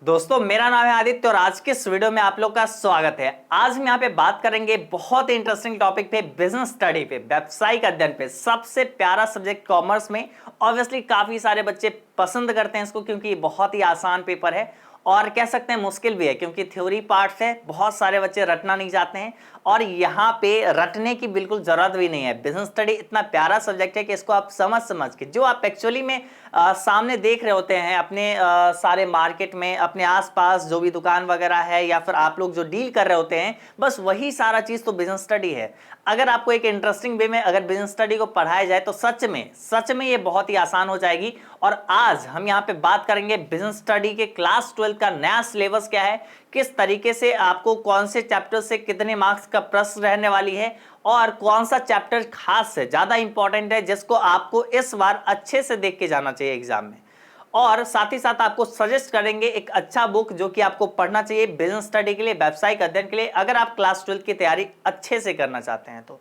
दोस्तों मेरा नाम है आदित्य और आज के इस वीडियो में आप लोग का स्वागत है। आज हम यहाँ पे बात करेंगे बहुत ही इंटरेस्टिंग टॉपिक पे, बिजनेस स्टडी पे, व्यावसायिक अध्ययन पे। सबसे प्यारा सब्जेक्ट कॉमर्स में। ऑब्वियसली काफी सारे बच्चे पसंद करते हैं इसको क्योंकि ये बहुत ही आसान पेपर है और कह सकते हैं मुश्किल भी है क्योंकि थ्योरी पार्ट है, बहुत सारे बच्चे रटना नहीं चाहते हैं और यहाँ पे रटने की बिल्कुल जरूरत भी नहीं है। बिजनेस स्टडी इतना प्यारा सब्जेक्ट है कि इसको आप समझ के जो आप एक्चुअली में सामने देख रहे होते हैं अपने सारे मार्केट में, अपने आसपास जो भी दुकान वगैरह है या फिर आप लोग जो डील कर रहे होते हैं, बस वही सारा चीज तो बिजनेस स्टडी है। अगर आपको एक इंटरेस्टिंग वे में अगर बिजनेस स्टडी को पढ़ाया जाए तो सच में ये बहुत ही आसान हो जाएगी। और आज हम यहाँ पे बात करेंगे बिजनेस स्टडी के क्लास 12 का नया सिलेबस क्या है, किस तरीके से आपको कौन से चैप्टर से कितने मार्क्स का प्रश्न रहने वाली है और कौन सा चैप्टर खास है, ज्यादा इंपॉर्टेंट है, जिसको आपको इस बार अच्छे से देख के जाना चाहिए एग्जाम में। और साथ ही साथ आपको सजेस्ट करेंगे एक अच्छा बुक जो कि आपको पढ़ना चाहिए बिजनेस स्टडी के लिए, व्यावसायिक अध्ययन के लिए, अगर आप क्लास 12 की तैयारी अच्छे से करना चाहते हैं तो।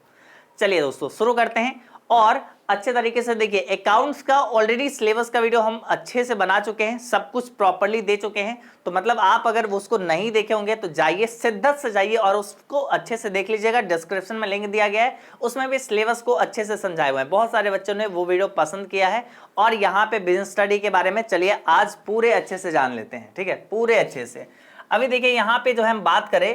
चलिए दोस्तों शुरू करते हैं और अच्छे तरीके से देखिए। अकाउंट्स का ऑलरेडी सिलेबस का वीडियो हम अच्छे से बना चुके हैं, सब कुछ प्रॉपर्ली दे चुके हैं। तो मतलब आप अगर उसको नहीं देखे होंगे तो जाइए, शिद्दत से जाइए और उसको अच्छे से देख लीजिएगा। डिस्क्रिप्शन में लिंक दिया गया है, उसमें भी सिलेबस को अच्छे से समझाए हुए हैं। बहुत सारे बच्चों ने वो वीडियो पसंद किया है और यहाँ पे बिजनेस स्टडी के बारे में चलिए आज पूरे अच्छे से जान लेते हैं, ठीक है, पूरे अच्छे से। अभी देखिए यहाँ पे जो है हम बात करें,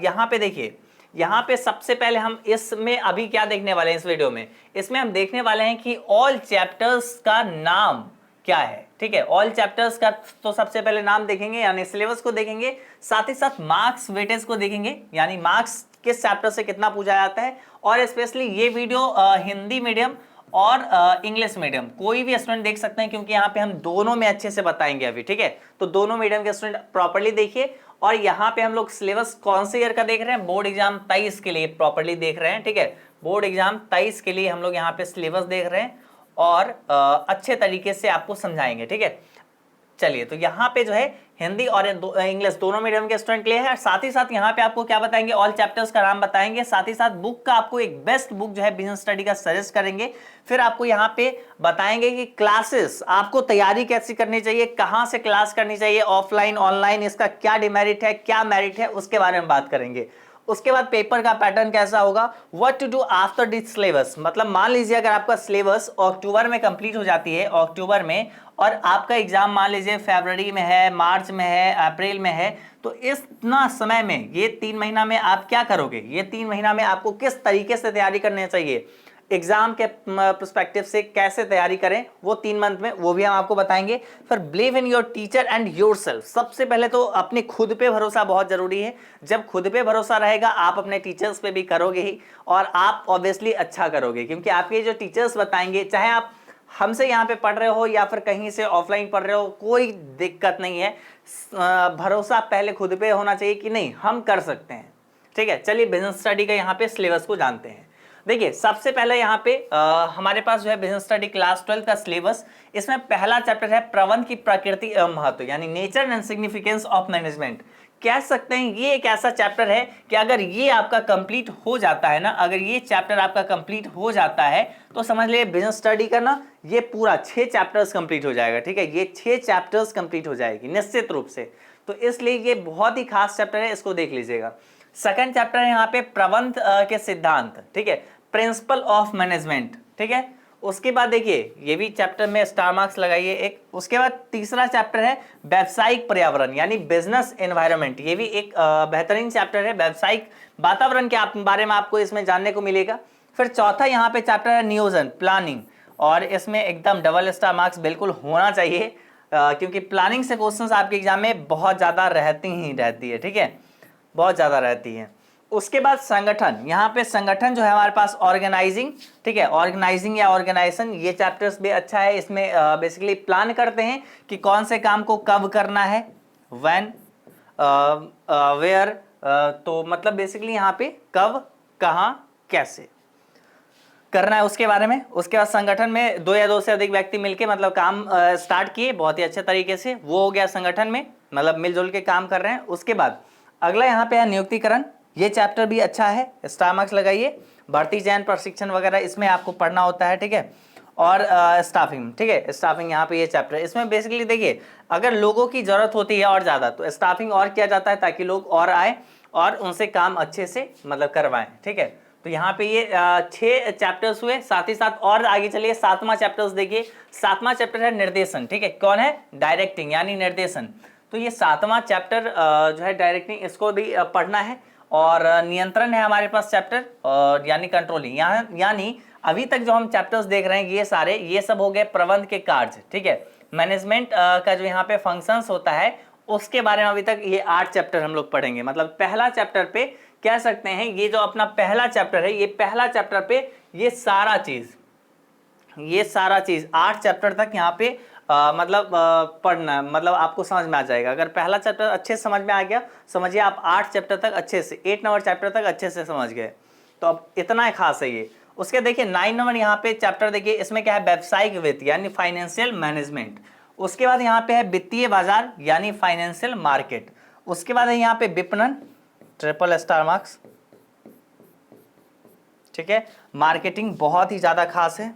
यहाँ पे देखिए, यहाँ पे सबसे पहले हम इसमें अभी क्या देखने वाले हैं इस वीडियो में, इसमें हम देखने वाले हैं कि ऑल चैप्टर्स का नाम क्या है, ठीक है। ऑल चैप्टर्स का तो सबसे पहले नाम देखेंगे यानी सिलेबस को देखेंगे, साथ ही साथ मार्क्स वेटेज को देखेंगे यानी मार्क्स किस चैप्टर से कितना पूछा जाता है। और स्पेशली ये वीडियो हिंदी मीडियम और इंग्लिश मीडियम कोई भी स्टूडेंट देख सकते हैं क्योंकि यहाँ पे हम दोनों में अच्छे से बताएंगे अभी, ठीक है। तो दोनों मीडियम के स्टूडेंट प्रॉपर्ली देखिए। और यहाँ पे हम लोग सिलेबस कौन से ईयर का देख रहे हैं, बोर्ड एग्जाम 23 के लिए प्रॉपर्ली देख रहे हैं, ठीक है। बोर्ड एग्जाम 23 के लिए हम लोग यहाँ पे सिलेबस देख रहे हैं और अच्छे तरीके से आपको समझाएंगे, ठीक है। चलिए तो यहाँ पे जो है हिंदी और इंग्लिश दोनों मीडियम के स्टूडेंट के लिए है। साथ ही साथ यहाँ पे आपको क्या बताएंगे, ऑल चैप्टर्स का नाम बताएंगे, साथ ही साथ बुक का आपको एक बेस्ट बुक जो है बिजनेस स्टडी का सजेस्ट करेंगे। फिर आपको यहाँ पे बताएंगे कि क्लासेस आपको तैयारी कैसी करनी चाहिए, कहाँ से क्लास करनी चाहिए, ऑफलाइन ऑनलाइन, इसका क्या डिमेरिट है क्या मेरिट है, उसके बारे में बात करेंगे। उसके बाद पेपर का पैटर्न कैसा होगा, what to do after this syllabus, मतलब मान लीजिए अगर आपका सिलेबस अक्टूबर में कंप्लीट हो जाती है, अक्टूबर में, और आपका एग्जाम मान लीजिए फरवरी में है, मार्च में है, अप्रैल में है, तो इतना समय में, ये 3 महीना में आप क्या करोगे, ये 3 महीना में आपको किस तरीके से तैयारी करनी चाहिए, एग्जाम के पर्सपेक्टिव से कैसे तैयारी करें वो 3 मंथ में, वो भी हम आपको बताएंगे। फिर believe in your teacher and yourself, सबसे पहले तो अपने खुद पे भरोसा बहुत जरूरी है। जब खुद पे भरोसा रहेगा आप अपने टीचर्स पे भी करोगे ही और आप ऑब्वियसली अच्छा करोगे क्योंकि आपके जो टीचर्स बताएंगे, चाहे आप हमसे यहाँ पे पढ़ रहे हो या फिर कहीं से ऑफलाइन पढ़ रहे हो, कोई दिक्कत नहीं है। भरोसा पहले खुद पे होना चाहिए कि नहीं हम कर सकते हैं, ठीक है। चलिए बिजनेस स्टडी का यहाँ पे सिलेबस को जानते हैं। देखिए सबसे पहले यहाँ पे हमारे पास जो है बिजनेस स्टडी क्लास 12 का सिलेबस, इसमें पहला चैप्टर है प्रबंध की प्रकृति एवं महत्व यानी nature and significance of management. कह सकते हैं ये एक ऐसा चैप्टर है कि अगर ये आपका कंप्लीट हो जाता है ना, अगर ये चैप्टर आपका कंप्लीट हो जाता है तो समझ लिए बिजनेस स्टडी का ना ये पूरा 6 चैप्टर्स कंप्लीट हो जाएगा, ठीक है। ये 6 चैप्टर्स कंप्लीट हो जाएगी निश्चित रूप से, तो इसलिए ये बहुत ही खास चैप्टर है, इसको देख लीजिएगा। सेकंड चैप्टर है यहाँ पे प्रबंध के सिद्धांत, ठीक है, प्रिंसिपल ऑफ मैनेजमेंट, ठीक है। उसके बाद देखिए ये भी चैप्टर में स्टार मार्क्स लगाइए एक। उसके बाद तीसरा चैप्टर है व्यावसायिक पर्यावरण यानी बिजनेस एनवायरनमेंट, ये भी एक बेहतरीन चैप्टर है, व्यावसायिक वातावरण के बारे में आपको इसमें जानने को मिलेगा। फिर चौथा यहाँ पे चैप्टर है नियोजन प्लानिंग, और इसमें एकदम डबल स्टार मार्क्स बिल्कुल होना चाहिए क्योंकि प्लानिंग से क्वेश्चंस आपके एग्जाम में बहुत ज़्यादा रहती है, ठीक है, बहुत ज़्यादा रहती है। उसके बाद संगठन, यहाँ पे संगठन जो है हमारे पास ऑर्गेनाइजिंग, ठीक है, ऑर्गेनाइजिंग या ऑर्गेनाइजेशन, ये चैप्टर्स भी अच्छा है। इसमें बेसिकली प्लान करते हैं कि कौन से काम को कब करना है, व्हेन, वेयर, तो मतलब बेसिकली यहाँ पे कब, कहाँ, कैसे करना है उसके बारे में। उसके बाद संगठन में 2 या 2 से अधिक व्यक्ति मिलके मतलब काम स्टार्ट किए बहुत ही अच्छे तरीके से, वो हो गया संगठन में, मतलब मिलजुल के काम कर रहे हैं। उसके बाद अगला यहाँ पे है नियुक्तिकरण, ये चैप्टर भी अच्छा है, स्टार मार्क्स लगाइए। भर्ती चयन प्रशिक्षण वगैरह इसमें आपको पढ़ना होता है, ठीक है। और स्टाफिंग, ठीक है, स्टाफिंग यहाँ पे ये चैप्टर है। इसमें बेसिकली देखिए अगर लोगों की जरूरत होती है और ज़्यादा तो स्टाफिंग और किया जाता है ताकि लोग और आए और उनसे काम अच्छे से मतलब करवाएं, ठीक है। तो यहाँ पे ये 6 चैप्टर्स हुए, साथ ही साथ और आगे चलिए 7वां चैप्टर्स देखिए। 7वां चैप्टर है निर्देशन, ठीक है, कौन है, डायरेक्टिंग यानी निर्देशन। तो ये 7वां चैप्टर जो है डायरेक्टिंग, इसको भी पढ़ना है। और नियंत्रण है हमारे पास चैप्टर, और यानी कंट्रोलिंग, यहाँ यानी अभी तक जो हम चैप्टर्स देख रहे हैं ये सारे, ये सब हो गए प्रबंध के कार्य, ठीक है। मैनेजमेंट का जो यहाँ पे फंक्शंस होता है उसके बारे में अभी तक ये 8 चैप्टर हम लोग पढ़ेंगे। मतलब पहला चैप्टर पे कह सकते हैं ये जो अपना पहला चैप्टर है, ये पहला चैप्टर पे ये सारा चीज 8 चैप्टर तक यहाँ पे मतलब पढ़ना है, मतलब आपको समझ में आ जाएगा। अगर पहला चैप्टर अच्छे से समझ में आ गया, समझिए आप 8 चैप्टर तक अच्छे से, 8 नंबर चैप्टर तक अच्छे से समझ गए, तो अब इतना ही खास है ये। उसके देखिए 9 नंबर यहाँ पे चैप्टर देखिए, इसमें क्या है, व्यावसायिक वित्त यानी फाइनेंशियल मैनेजमेंट। उसके बाद यहाँ पे है वित्तीय बाजार यानी फाइनेंशियल मार्केट। उसके बाद है यहाँ पे विपणन, ट्रिपल स्टार मार्क्स, ठीक है। मार्केटिंग बहुत ही ज्यादा खास है,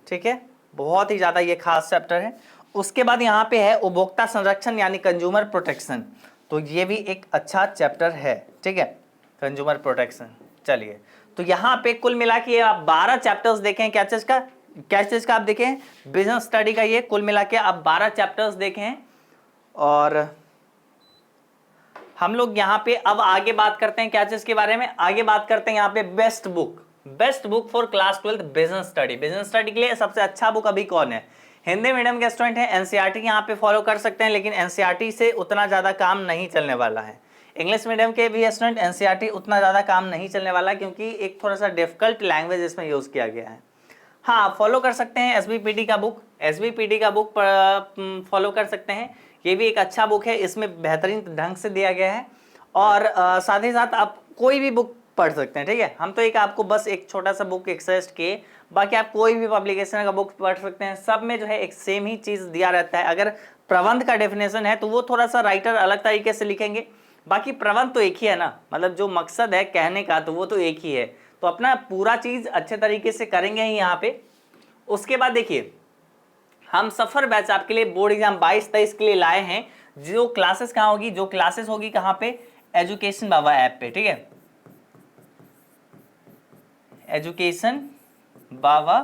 ठीक है, बहुत ही ज्यादा ये खास चैप्टर है। उसके बाद यहाँ पे है उपभोक्ता संरक्षण यानी कंज्यूमर प्रोटेक्शन, तो ये भी एक अच्छा चैप्टर है, ठीक है, कंज्यूमर प्रोटेक्शन। चलिए, तो यहाँ पे कुल मिला के आप 12 चैप्टर्स देखें, क्या चीज का आप देखें, बिजनेस स्टडी का, ये कुल मिला के आप 12 चैप्टर्स देखें। और हम लोग यहाँ पे अब आगे बात करते हैं क्या चीज के बारे में, आगे बात करते हैं यहाँ पे best book for class 12 business study. Business study के लिए सबसे अच्छा बुक अभी कौन है, हिंदी मीडियम के स्टूडेंट है एनसीईआरटी यहाँ पे फॉलो कर सकते हैं, लेकिन एनसीईआरटी से उतना ज्यादा काम नहीं चलने वाला है। इंग्लिश मीडियम के भी स्टूडेंट एनसीईआरटी उतना ज्यादा काम नहीं चलने वाला, क्योंकि एक थोड़ा सा डिफिकल्ट लैंग्वेज इसमें यूज किया गया है। हाँ, फॉलो कर सकते हैं एसबीपीडी का बुक फॉलो कर सकते हैं, ये भी एक अच्छा बुक है, इसमें बेहतरीन ढंग से दिया गया है। और साथ ही साथ आप कोई भी बुक पढ़ सकते हैं, ठीक है। हम तो एक आपको बस एक छोटा सा बुक एक सजेस्ट किए, बाकी आप कोई भी पब्लिकेशन का बुक पढ़ सकते हैं। सब में जो है एक सेम ही चीज़ दिया रहता है। अगर प्रबंध का डेफिनेशन है तो वो थोड़ा सा राइटर अलग तरीके से लिखेंगे, बाकी प्रबंध तो एक ही है ना, मतलब जो मकसद है कहने का तो वो तो एक ही है। तो अपना पूरा चीज़ अच्छे तरीके से करेंगे ही यहाँ पे। उसके बाद देखिए हम सफर बैच आपके लिए बोर्ड एग्जाम 22-23 के लिए लाए हैं। जो क्लासेस कहाँ होगी, जो क्लासेस होगी कहाँ पे, एजुकेशन बाबा ऐप पे, ठीक है, एजुकेशन बाबा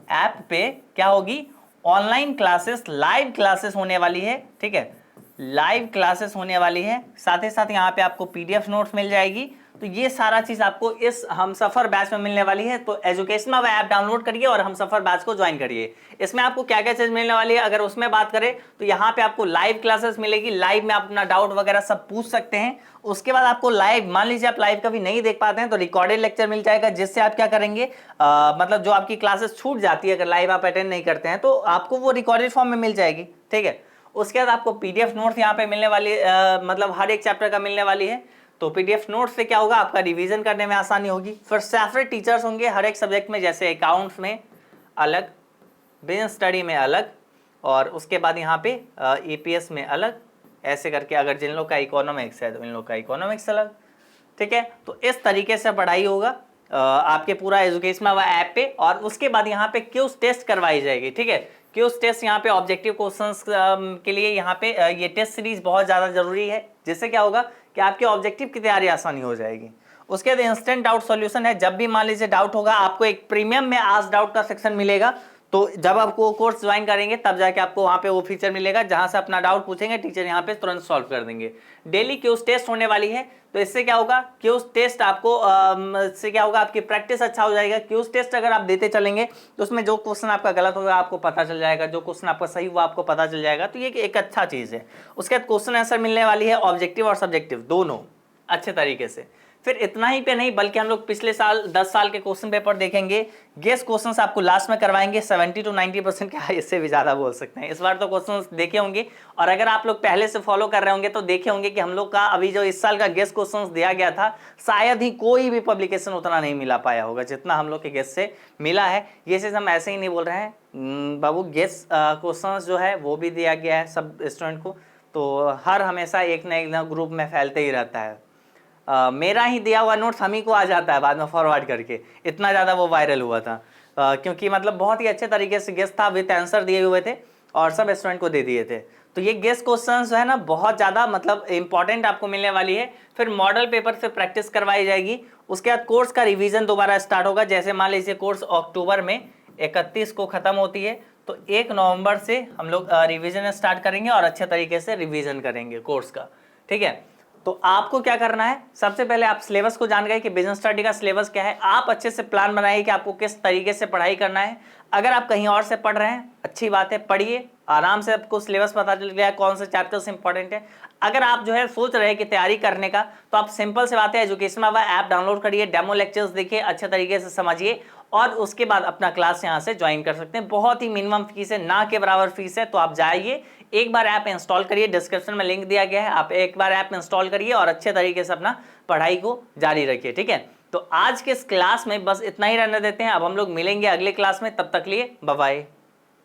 ऐप पे क्या होगी, ऑनलाइन क्लासेस, लाइव क्लासेस होने वाली है, ठीक है, लाइव क्लासेस होने वाली है। साथ ही साथ यहाँ पे आपको पीडीएफ नोट्स मिल जाएगी। तो ये सारा चीज आपको इस हमसफर बैच में मिलने वाली है। तो एजुकेशन बाबा ऐप डाउनलोड करिए और हमसफर बैच को ज्वाइन करिए। इसमें आपको क्या क्या चीज मिलने वाली है, अगर उसमें बात करें तो यहाँ पे आपको लाइव क्लासेस मिलेगी, लाइव में आप अपना डाउट वगैरह सब पूछ सकते हैं। उसके बाद आपको लाइव, मान लीजिए आप लाइव कभी नहीं देख पाते हैं तो रिकॉर्डेड लेक्चर मिल जाएगा, जिससे आप क्या करेंगे, मतलब जो आपकी क्लासेस छूट जाती है अगर लाइव आप अटेंड नहीं करते हैं तो आपको वो रिकॉर्डेड फॉर्म में मिल जाएगी, ठीक है। उसके बाद आपको पीडीएफ नोट्स यहाँ पे मिलने वाली, मतलब हर एक चैप्टर का मिलने वाली है। तो पीडीएफ नोट्स से क्या होगा, आपका रिवीजन करने में आसानी होगी। फिर सेपरेट टीचर्स होंगे हर एक सब्जेक्ट में, जैसे अकाउंट्स में अलग, बिजनेस स्टडी में अलग, और उसके बाद यहाँ पे ईपीएस में अलग, ऐसे करके। अगर जिन लोग का इकोनॉमिक्स है तो इन लोग का इकोनॉमिक्स अलग, ठीक है। तो इस तरीके से पढ़ाई होगा आपके पूरा एजुकेशन ऐप पे। और उसके बाद यहाँ पे क्यूज टेस्ट करवाई जाएगी, ठीक है। क्यूज टेस्ट यहाँ पे ऑब्जेक्टिव क्वेश्चंस के लिए यहाँ पे ये टेस्ट सीरीज बहुत ज़्यादा जरूरी है, जिससे क्या होगा कि आपके ऑब्जेक्टिव की तैयारी आसानी हो जाएगी। उसके बाद इंस्टेंट डाउट सॉल्यूशन है, जब भी मान लीजिए डाउट होगा आपको एक प्रीमियम में आज डाउट का सेक्शन मिलेगा। तो जब आप वो कोर्स ज्वाइन करेंगे तब जाके आपको वहाँ पे वो फीचर मिलेगा जहाँ से अपना डाउट पूछेंगे, टीचर यहाँ पे तुरंत सॉल्व कर देंगे। डेली क्यूज टेस्ट होने वाली है, तो इससे क्या होगा, क्यूज टेस्ट आपको इससे क्या होगा, आपकी प्रैक्टिस अच्छा हो जाएगा। क्यूज टेस्ट अगर आप देते चलेंगे तो उसमें जो क्वेश्चन आपका गलत होगा आपको पता चल जाएगा, जो क्वेश्चन आपका सही हुआ आपको पता चल जाएगा। तो ये एक अच्छा चीज़ है। उसके बाद क्वेश्चन आंसर मिलने वाली है, ऑब्जेक्टिव और सब्जेक्टिव दोनों अच्छे तरीके से। फिर इतना ही पे नहीं, बल्कि हम लोग पिछले साल 10 साल के क्वेश्चन पेपर देखेंगे, गेस क्वेश्चंस आपको लास्ट में करवाएंगे। 70 to 90% क्या, इससे भी ज़्यादा बोल सकते हैं। इस बार तो क्वेश्चंस देखे होंगे, और अगर आप लोग पहले से फॉलो कर रहे होंगे तो देखे होंगे कि हम लोग का अभी जो इस साल का गेस क्वेश्चंस दिया गया था, शायद ही कोई भी पब्लिकेशन उतना नहीं मिला पाया होगा जितना हम लोग के गेस से मिला है। ये चीज़ हम ऐसे ही नहीं बोल रहे हैं बाबू, गेस क्वेश्चन जो है वो भी दिया गया है सब स्टूडेंट को, तो हर हमेशा एक ना ग्रुप में फैलते ही रहता है। मेरा ही दिया हुआ नोट्स हम ही को आ जाता है बाद में फॉरवर्ड करके, इतना ज़्यादा वो वायरल हुआ था। क्योंकि मतलब बहुत ही अच्छे तरीके से गेस्ट था, विद आंसर दिए हुए थे और सब स्टूडेंट को दे दिए थे। तो ये गेस्ट क्वेश्चन जो है ना बहुत ज़्यादा मतलब इंपॉर्टेंट आपको मिलने वाली है। फिर मॉडल पेपर से प्रैक्टिस करवाई जाएगी, उसके बाद कोर्स का रिवीजन दोबारा स्टार्ट होगा। जैसे मान लीजिए कोर्स अक्टूबर में 31 को ख़त्म होती है, तो 1 नवंबर से हम लोग रिवीजन स्टार्ट करेंगे और अच्छे तरीके से रिवीजन करेंगे कोर्स का, ठीक है। तो आपको क्या करना है, सबसे पहले आप सिलेबस को जान गए कि बिजनेस स्टडी का सिलेबस क्या है। आप अच्छे से प्लान बनाइए कि आपको किस तरीके से पढ़ाई करना है। अगर आप कहीं और से पढ़ रहे हैं, अच्छी बात है, पढ़िए आराम से, आपको सिलेबस पता चल गया कौन से चैप्टर्स इंपॉर्टेंट है। अगर आप जो है सोच रहे हैं कि तैयारी करने का, तो आप सिंपल से बात है, एजुकेशन बाबा ऐप डाउनलोड करिए, डेमो लेक्चर्स देखिए, अच्छे तरीके से समझिए और उसके बाद अपना क्लास यहाँ से ज्वाइन कर सकते हैं। बहुत ही मिनिमम फीस है, ना के बराबर फीस है। तो आप जाइए, एक बार ऐप इंस्टॉल करिए, डिस्क्रिप्शन में लिंक दिया गया है, आप एक बार ऐप इंस्टॉल करिए और अच्छे तरीके से अपना पढ़ाई को जारी रखिए, ठीक है। तो आज के इस क्लास में बस इतना ही रहने देते हैं। अब हम लोग मिलेंगे अगले क्लास में, तब तक लिए बाय बाय।